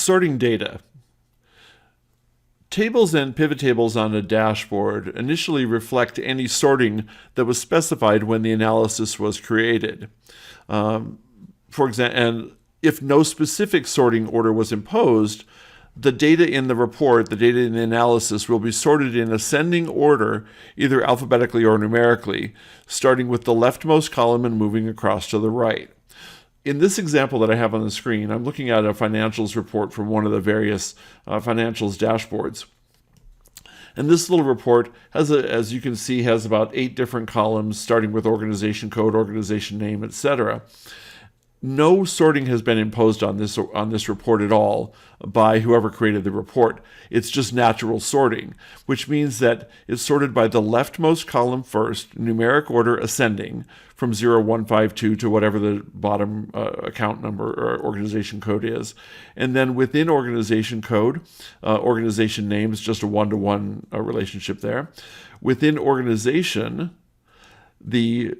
Sorting data. Tables and pivot tables on a dashboard initially reflect any sorting that was specified when the analysis was created. For example, and if no specific sorting order was imposed, the data in the report, the data in the analysis, will be sorted in ascending order, either alphabetically or numerically, starting with the leftmost column and moving across to the right. In this example that I have on the screen, I'm looking at a financials report from one of the various financials dashboards. And this little report has, as you can see, has about 8 different columns, starting with organization code, organization name, etc. No sorting has been imposed on this report at all by whoever created the report. It's just natural sorting, which means that it's sorted by the leftmost column first, numeric order ascending from 0152 to whatever the bottom account number or organization code is. And then within organization code, organization name is just a one-to-one relationship there. Within organization, the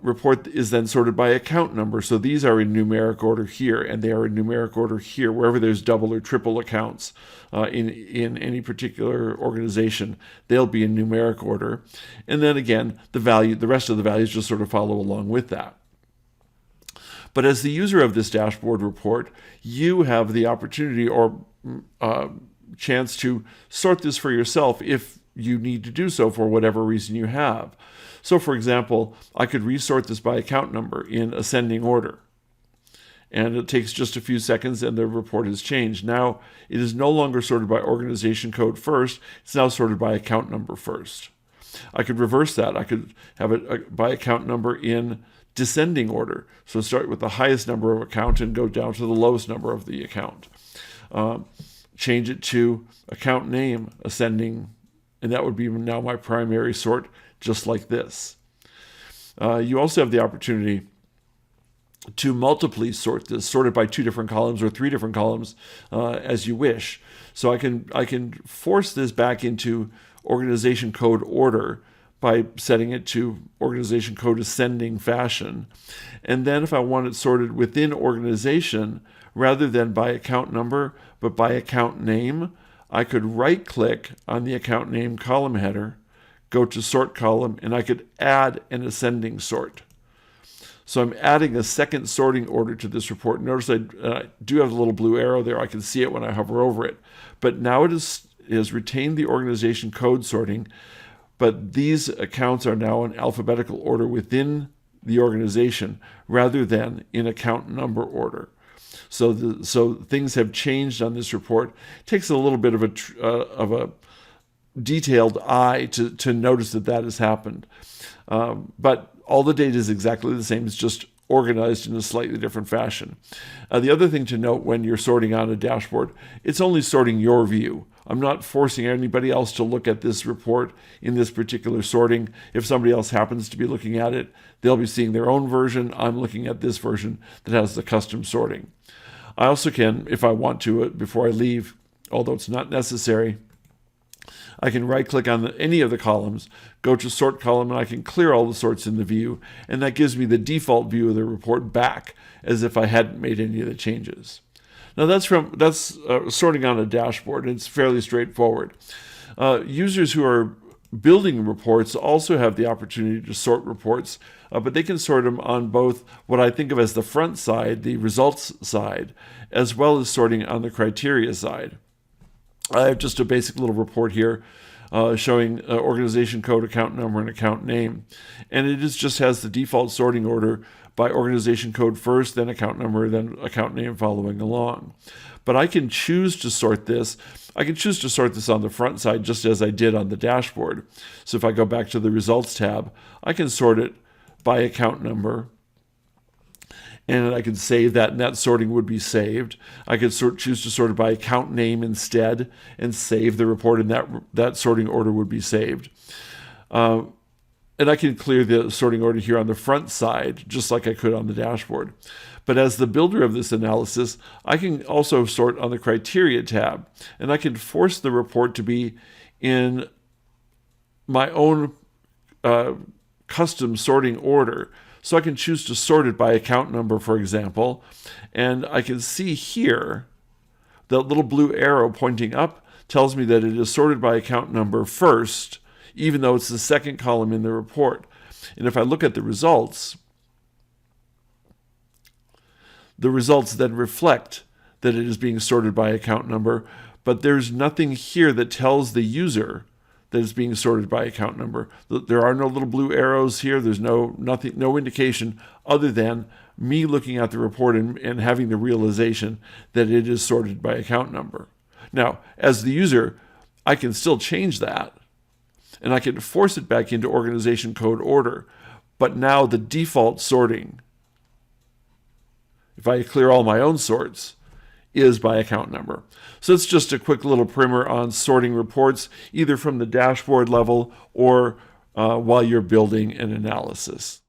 report is then sorted by account number. So these are in numeric order here, and they are in numeric order here, wherever there's double or triple accounts in any particular organization, they'll be in numeric order. And then again, the rest of the values just sort of follow along with that. But as the user of this dashboard report, you have the opportunity or chance to sort this for yourself if you need to do so for whatever reason you have. So for example, I could resort this by account number in ascending order. And it takes just a few seconds and the report has changed. Now it is no longer sorted by organization code first, it's now sorted by account number first. I could reverse that. I could have it by account number in descending order. So start with the highest number of account and go down to the lowest number of the account. Change it to account name ascending, and that would be now my primary sort, just like this. You also have the opportunity to multiply sort this, sorted by 2 different columns or 3 different columns as you wish. So I can force this back into organization code order by setting it to organization code ascending fashion. And then if I want it sorted within organization, rather than by account number, but by account name, I could right click on the account name column header, go to sort column, and I could add an ascending sort. So I'm adding a second sorting order to this report. Notice I do have a little blue arrow there. I can see it when I hover over it. But now it has retained the organization code sorting, but these accounts are now in alphabetical order within the organization rather than in account number order. So things have changed on this report. It takes a little bit of a detailed eye to notice that has happened. But all the data is exactly the same. It's just organized in a slightly different fashion. The other thing to note when you're sorting on a dashboard, it's only sorting your view. I'm not forcing anybody else to look at this report in this particular sorting. If somebody else happens to be looking at it, they'll be seeing their own version. I'm looking at this version that has the custom sorting. I also can, if I want to, before I leave, although it's not necessary, I can right-click on any of the columns, go to Sort column, and I can clear all the sorts in the view, and that gives me the default view of the report back as if I hadn't made any of the changes. Now that's sorting on a dashboard, and it's fairly straightforward. Users who are building reports also have the opportunity to sort reports, but they can sort them on both what I think of as the front side, the results side, as well as sorting on the criteria side. I have just a basic little report here showing organization code, account number, and account name. And it just has the default sorting order by organization code first, then account number, then account name following along. But I can choose to sort this. I can choose to sort this on the front side just as I did on the dashboard. So if I go back to the results tab, I can sort it by account number, and I could save that, and that sorting would be saved. I could choose to sort it by account name instead and save the report, and that sorting order would be saved. And I can clear the sorting order here on the front side, just like I could on the dashboard. But as the builder of this analysis, I can also sort on the criteria tab, and I can force the report to be in my own custom sorting order. So I can choose to sort it by account number, for example, and I can see here That little blue arrow pointing up tells me that it is sorted by account number first, even though it's the second column in the report. And if I look at the results then reflect that it is being sorted by account number, but there's nothing here that tells the user that it's being sorted by account number. There are no little blue arrows here. There's no indication other than me looking at the report and having the realization that it is sorted by account number. Now, as the user, I can still change that, and I can force it back into organization code order. But now the default sorting, if I clear all my own sorts, is by account number. So it's just a quick little primer on sorting reports, either from the dashboard level or while you're building an analysis.